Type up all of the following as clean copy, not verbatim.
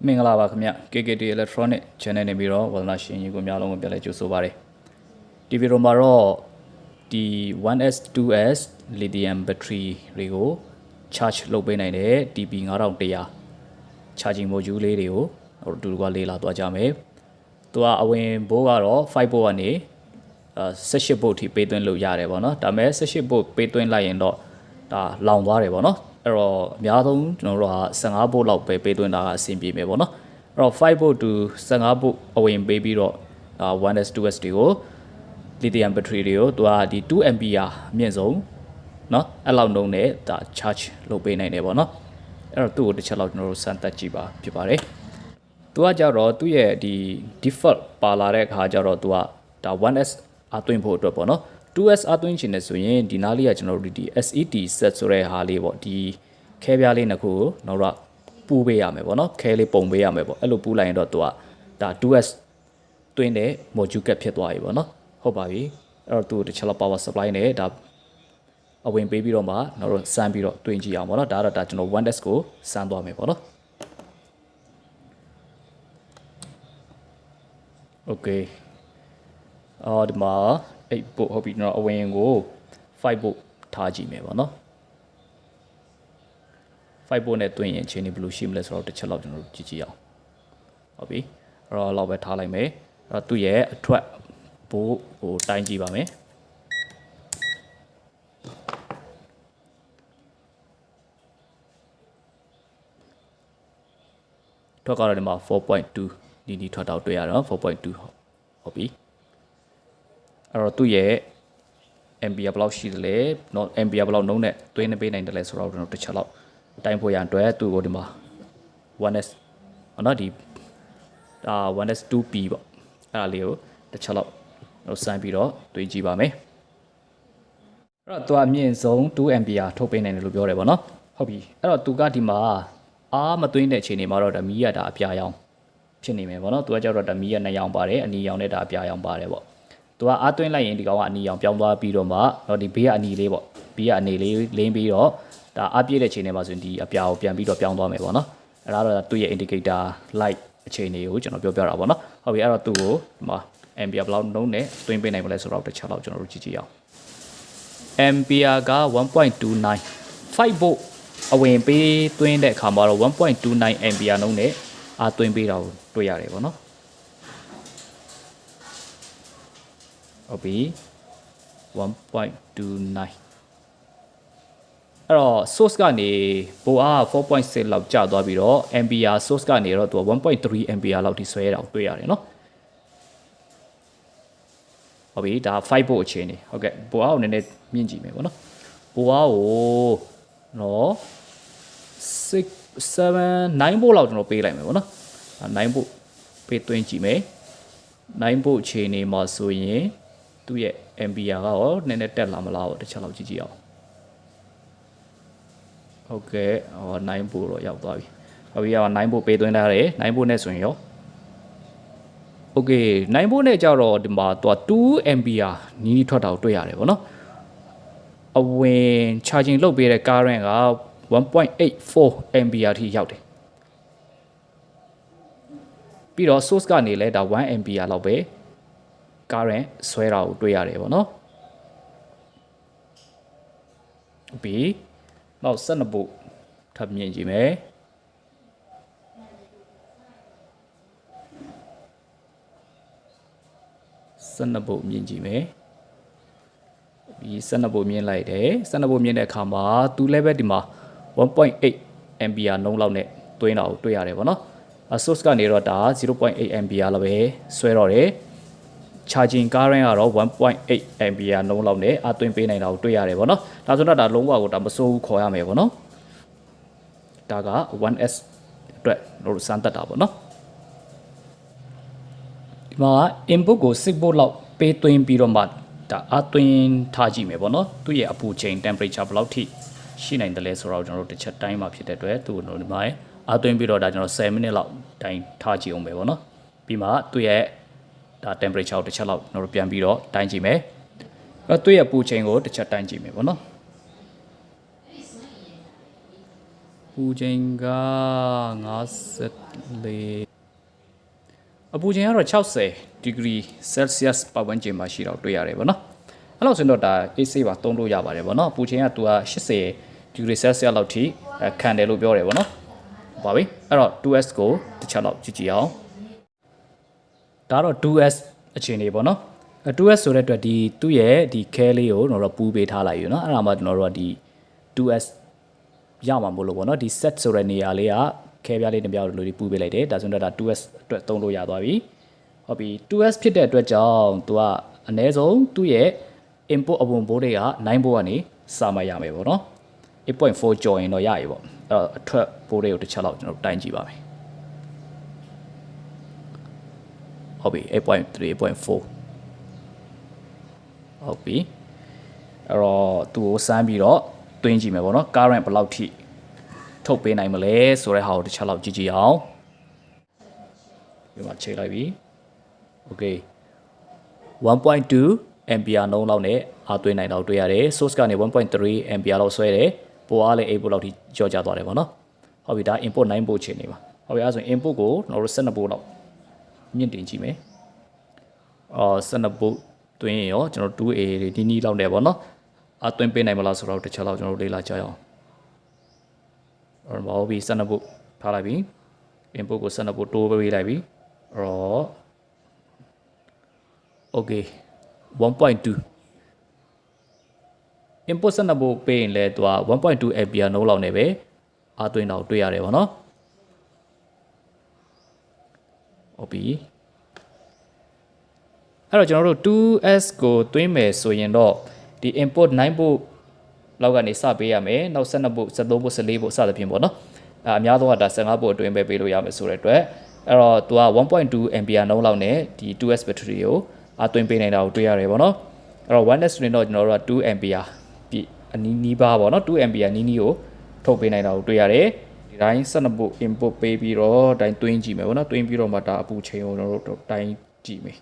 မင်္ဂလာပါခင်ဗျ KKT Electronic Channel နေပြီးတော့ဝါသနာရှင်ကြီးကိုများလုံးကိုပြန်လဲကြိုဆိုပါရစေဒီဗီဒီယိုမှာတော့ဒီ 1S 2S lithium battery တွေကို charge လုပ်ပေးနိုင်တဲ့ TP5100 charging module လေးတွေကိုအတူတူကလေးလာသွားကြမယ်သူကအဝင်ဘိုးကတော့5 volt ကနေ18 volt ထိပေးသွင်းလို့ရတယ်ပေါ့နော်ဒါပေမဲ့18 volt ပေးသွင်းလိုက်ရင်တော့ဒါလောင်သွားတယ်ပေါ့နော်အဲ့တော့အများဆုံးကျွန်တော်တို့က15 volt လောက်ပဲပေးသွင်းတာကအဆင်ပြေမယ်ပေါ့နော်အဲ့တော့5 volt to 15 volt အဝင်ပေးပြီးတော့1S 2S တွေကို lithium battery တွေကိုသူကဒီ2 ampere အမြင့်ဆုံးเนาะအဲ့လောက်နှုန်းနဲ့ဒါ charge လုပ်ပေးနိုင်တယ်ပေါ့နော်အဲ့တော့သူ့ကိုတစ်ချက်လောက်ကျွန်တော်တို့စမ်းသပ်ကြည့်ပါဖြစ်ပါတယ်သူကကြတော့သူ့ရဲ့ဒီ default ပါလာတဲ့အခါကျတော့သူကဒါ 1S အသွင်းဖို့အတွက်ပေါ့နော် 2S အသွင်းချင်တယ်ဆိုရင်ဒီနားလေးကကျွန်တော်တို့ဒီ SET set ဆိုတဲ့ဟာလေးပေါ့ဒီခဲပြားလေးနှစ်ခုကိုတော့ပူပေးရမယ်ပေါ့နော်ခဲလေးပုံပေးရမယ်ပေါ့အဲ့လိုပူလိုက်ရင်တော့သူကဒါ 2S သွင်းတဲ့ module cap ဖြစ်သွားပြီပေါ့နော်ဟုတ်ပါပြီအဲ့တော့သူတစ်ချက်လောက် power supply နဲ့ဒါအဝင်ပေးပြီးတော့မှကျွန်တော်တို့စမ်းပြီးတော့တွင်းကြည့်အောင်ပေါ့နော်ဒါတော့ဒါကျွန်တော် 1S ကိုစမ်းသွားမယ်ပေါ့နော် okay ဒီမှာ8 volt ဟုတ်ပြီကျွန်တော်အဝင်ကို5 volt ထားကြည့်မယ်ပေါ့နော်5 volt နဲ့တွင်းရင်အခြေအနေဘယ်လိုရှိမလဲဆိုတော့တစ်ချက်လောက်ကျွန်တော်တို့ကြည့်ကြည့်အောင်ဟုတ်ပြီအဲ့တော့လောက်ပဲထားလိုက်မယ်အဲ့တော့သူ့ရဲ့အထွက်ဘိုးဟိုတိုင်းကြည့်ပါမယ်ထွက်ကတော့ဒီမှာ 4.2 ဒီထွက်တော့တွေ့ရတော့ 4.2 ဟုတ်ပြီအဲ့တော့သူ့ရဲ့ ampere ဘယ်လောက်ရှိသလဲ not ampere ဘယ်လောက်နှုန်းနဲ့တွင်းနေပေးနိုင်တယ်လဲဆိုတော့ကျွန်တော်တစ်ချက်လောက်တိုင်းဖို့ရန်အတွက်သူ့ကိုဒီမှာ 1S နော်ဒီ1S 2P ပေါ့အဲ့ဒါလေးကိုတစ်ချက်လောက်တော့စမ်းပြီးတော့တွေးကြည့်ပါမယ်အဲ့တော့သူအမြင့်ဆုံး2 ampere ထုတ်ပေးနိုင်တယ်လို့ပြောတယ်ပေါ့နော်ဟုတ်ပြီအဲ့တော့သူကဒီမှာအားမသွင်းတဲ့အခြေအနေမှာတော့ဒါမီးရတာအပြာရောင်ဖြစ်နေမယ်ပေါ့နော်သူကကြောက်တော့ဒါမီးရ2ရောင်ပါတယ်အနီရောင်နဲ့ဒါအပြာရောင်ပါတယ်ပေါ့သူကအားသွင်းလိုက်ရင်ဒီကောင်ကအနီရောင်ပြောင်းသွားပြီးတော့မှတော့ဒီဘေးကအနီလေးပေါ့ဘေးကအနီလေးလင်းပြီးတော့ဒါအားပြည့်တဲ့အခြေအနေမှာဆိုရင်ဒီအပြာကိုပြန်ပြီးတော့ပြောင်းသွားမယ်ပေါ့နော်အဲ့ဒါတော့သူ့ရဲ့ indicator light အခြေအနေကိုကျွန်တော်ပြောပြတာပေါ့နော်ဟုတ်ပြီအဲ့တော့သူ့ကိုဒီမှာ ampere ဘယ်လောက်နှုန်းနဲ့တွင်းပေးနိုင်မလဲဆိုတော့တစ်ချက်လောက်ကျွန်တော်တို့ကြည့်ကြည့်အောင် ampere က 1.29 5 volt အဝင်ပေးသွင်းတဲ့အခါမှာတော့ 1.29 ampere နှုန်းနဲ့အားသွင်းပေးတာကိုတွေ့ရတယ်ပေါ့နော်ဟုတ်ပြီ 1.29 အဲ့တော့ source ကနေဘိုးအား 4.6 လောက်ကျသွားပြီးတော့ ampere source ကနေတော့သူက 1.3 ampere လောက်ထိဆွဲရတာကိုတွေ့ရတယ်နော်ဟုတ်ပြီဒါ5 volt အခြေအနေဟုတ်ကဲ့ဘိုးအားကိုနည်းနည်းမြင့်ကြည့်မယ်ပေါ့နော်ဘိုးအားကိုနော်6 7 9 volt လောက်ကျွန်တော်ပေးလိုက်မယ်ပေါ့နော်9 volt ပေးသွင်းကြည့်မယ်9 volt အခြေအနေမှာဆိုရင်သူ့ရဲ့ ampere ကရောနည်းနည်းတက်လာမလားပေါ့တစ်ချက်လောက်ကြည့်ကြည့်အောင်ဟုတ်ကဲ့9 volt တော့ရောက်သွားပြီဟုတ်ပြီ9 volt ပေးသွင်းထားတယ်9 volt နဲ့ဆိုရင်ရောโอเค9 volt နဲ့ကြတော့ဒီမှာသူက2 ampere နီးနီးထွက်တာကိုတွေ့ရတယ်ဗောနော်အဝင် charging လုပ်ပေးတဲ့ current က 1.84 ampere ထိရောက်တယ်ပြီးတော့ source ကနေလဲဒါ1 ampere လောက်ပဲ current ဆွဲတာကိုတွေ့ရတယ်ဗောနော်ပြီးနောက်12 volt ထပ်မြင်ကြည့်မယ်12 volt မြင်ကြည့်မယ်ပြီး12 volt မြင်လိုက်တယ်12 volt မြင်တဲ့အခါမှာသူလည်းပဲဒီမှာ 1.8 ampere နှုန်းလောက်နဲ့သွင်းတာကိုတွေ့ရတယ်ဗောနော် source ကနေတော့ဒါ 0.8 ampere လောက်ပဲဆွဲတော့တယ် charging current ကတော့ 1.8 ampere နှုန်းလောက်နဲ့အသွင်းပေးနိုင်တာကိုတွေ့ရတယ်ဗောနော်ဒါဆိုတော့ဒါလုံးဝကိုဒါမစိုးဘူးခေါ်ရမယ်ဗောနော်ဒါက 1S အတွက်တို့စမ်းသပ်တာဗောနော်ဒီမှာ input ကို6 volt လောက်ပေးသွင်းပြီးတော့မှဒါအသွင်းထားကြည့်မယ်ဗောနော်သူ့ရဲ့အပူချိန် temperature ဘယ်လောက်ထိရှိနိုင်တယ်လဲဆိုတော့ကျွန်တော်တို့တစ်ချက်တိုင်းမှာဖြစ်တဲ့အတွက်သူ့ကိုဒီမှာအသွင်းပြီးတော့ဒါကျွန်တော်10 minute လောက်တိုင်းထားကြည့်အောင်ပဲဗောနော်ပြီးမှသူ့ရဲ့ဒါ temperature ကိုတစ်ချက်လောက်ကျွန်တော်တို့ပြန်ပြီးတော့တိုင်းကြည့်မယ်အဲ့သူ့ရဲ့ပူချိန်ကိုတစ်ချက်တိုင်းကြည့်မယ်ဗောနော် ပူချိန်က54အပူချိန်ကတော့60 degree Celsius ပတ်ဝန်းကျင်မှာရှိတော့တွေ့ရတယ်ဗောနော်အဲ့လောက်ဆိုတော့ဒါ AC ပါသုံးလို့ရပါတယ်ဗောနော်ပူချိန်ကသူက80 degree Celsius လောက်ထိခံတယ်လို့ပြောတယ်ဗောနော်ပါပြီအဲ့တော့ 2S ကိုတစ်ချက်လောက်ကြည့်ကြည့်အောင်ဒါတော့ 2S အခြေအနေဗောနော် 2S ဆိုတဲ့အတွက်ဒီသူ့ရဲ့ဒီခဲလေးကိုကျွန်တော်တို့ပူးပေးထားလိုက်ယူเนาะအဲ့ဒါမှကျွန်တော်တို့ကဒီ 2S ရမှာမလို့ဗောနော်ဒီ set ဆိုတဲ့နေရာလေးကခဲပြားလေးတစ်ပြားလိုလေးပူးပေးလိုက်တယ်ဒါဆိုတော့ဒါ 2S အတွက်သုံးလို့ရသွားပြီဟုတ်ပြီ 2S ဖြစ်တဲ့အတွက်ကြောင့်သူကအနည်းဆုံးသူ့ရဲ့ input အဝင်ဘိုးတွေက9ဘိုးကနေစာမရမယ်ဗောနော် 8.4 ကျော်ရင်တော့ရပြီဗောအဲ့တော့အထွက်ဘိုးတွေကိုတစ်ချက်လောက်ကျွန်တော်တို့တိုင်းကြည့်ပါမယ်ဟုတ်ပြီ 8.3 8.4ဟုတ်ပြီအဲ့တော့သူ့ကိုစမ်းပြီးတော့တွင်းကြည့်မယ်ဗောနော် current ဘယ်လောက်ထိထုတ်ပေးနိုင်မလဲဆိုတဲ့ဟာကိုတစ်ချက်လောက်ကြည့်ကြည့်အောင်ဒီမှာချိန်လိုက်ပြီ okay 1.2 ampere နှုန်းလောက်နဲ့အားသွင်းနိုင်တော့တွေ့ရတယ် source ကနေ 1.3 ampere လောက်ဆွဲတယ်ပိုအားလည်း8 volt လောက်ထိကြော့ကျသွားတယ်ဗောနော်ဟုတ်ပြီဒါ input 9 volt ချိန်နေပါဟုတ်ပြီအဲ့ဆိုရင် input ကိုကျွန်တော်တို့12 volt လောက်မြင့်တင်ကြည့်မယ်12 volt တွင်းရောကျွန်တော် 2A တွေဒီနီးလောက်နေပေါ့နော်အသွင်းပေးနိုင်မလားဆိုတော့တစ်ချက်လောက်ကျွန်တော်တို့လေ့လာကြရအောင်အဲ့တော့ဟုတ်ပြီ12 volt ထားလိုက်ပြီ input ကို12 volt တိုးပေးလိုက်ပြီအဲ့တော့ okay 1.2 input 12 volt ပေးရင်လည်းသူက 1.2 ampere နှုန်းလောက်နေပဲအသွင်းတော့တွေ့ရတယ်ပေါ့နော်ဟုတ်ပြီအဲ့တော့ကျွန်တော်တို့ 2S ကိုသွင်းမယ်ဆိုရင်တော့ဒီ input 9 volt လောက်ကနေစပေးရမယ်နောက်12 volt 13 volt 14 volt စသဖြင့်ပေါ့နော်အများဆုံးကဒါ15 volt အတွင်းပဲပေးလို့ရမယ်ဆိုတဲ့အတွက်အဲ့တော့သူက 1.2 ampere နှုန်းလောက်နဲ့ဒီ 2S battery ကိုအသွင်းပေးနိုင်တာကိုတွေ့ရတယ်ပေါ့နော်အဲ့တော့ 1S တွင်တော့ကျွန်တော်တို့က2 ampere ပြည့်အနီးပါးပေါ့နော်2 ampere နီးကိုထုတ်ပေးနိုင်တာကိုတွေ့ရတယ်ဒီတိုင်း12 volt input ပေးပြီးတော့တိုင်းသွင်းကြည့်မယ်ပေါ့နော်သွင်းပြီးတော့မှဒါအပူချိန်ကိုကျွန်တော်တို့တိုင်းကြည့်မယ်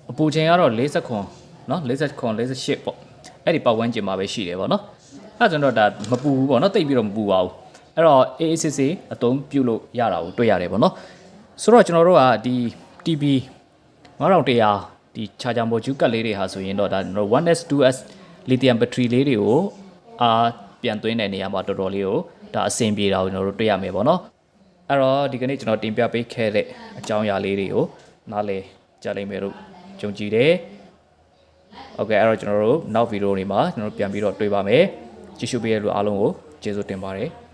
အပူချိန်ကတော့40ခွန်เนาะ40ခွန်48ပေါ့အဲ့ဒီပတ်ဝန်းကျင်မှာပဲရှိတယ်ပေါ့နော်အဲ့ကျွန်တော်ဒါမပူဘူးပေါ့နော်တိတ်ပြီးတော့မပူပါဘူးအဲ့တော့ AACC အသုံးပြုလို့ရတာကိုတွေ့ရတယ်ပေါ့နော်ဆိုတော့ကျွန်တော်တို့ကဒီ TP 5100ဒီ Charger Module ကတ်လေးတွေဟာဆိုရင်တော့ဒါ 1S 2S lithium battery လေးတွေကိုပြန်သွင်းတဲ့နေရာမှာတော်တော်လေးကိုဒါအဆင်ပြေတာကိုကျွန်တော်တို့တွေ့ရမယ်ပေါ့နော်အဲ့တော့ဒီကနေ့ကျွန်တော်တင်ပြပေးခဲ့တဲ့အကြောင်းအရာလေးတွေကိုနားလည်ကြလိမ့်မယ်လို့ယုံကြည်တယ်။ Okay အဲ့တော့ကျွန်တော်တို့နောက်ဗီဒီယိုတွေမှာကျွန်တော်တို့ပြန်ပြီးတော့တွေ့ပါမယ်။ကြည့်ရှုပေးတဲ့လူအားလုံးကိုကျေးဇူးတင်ပါတယ်။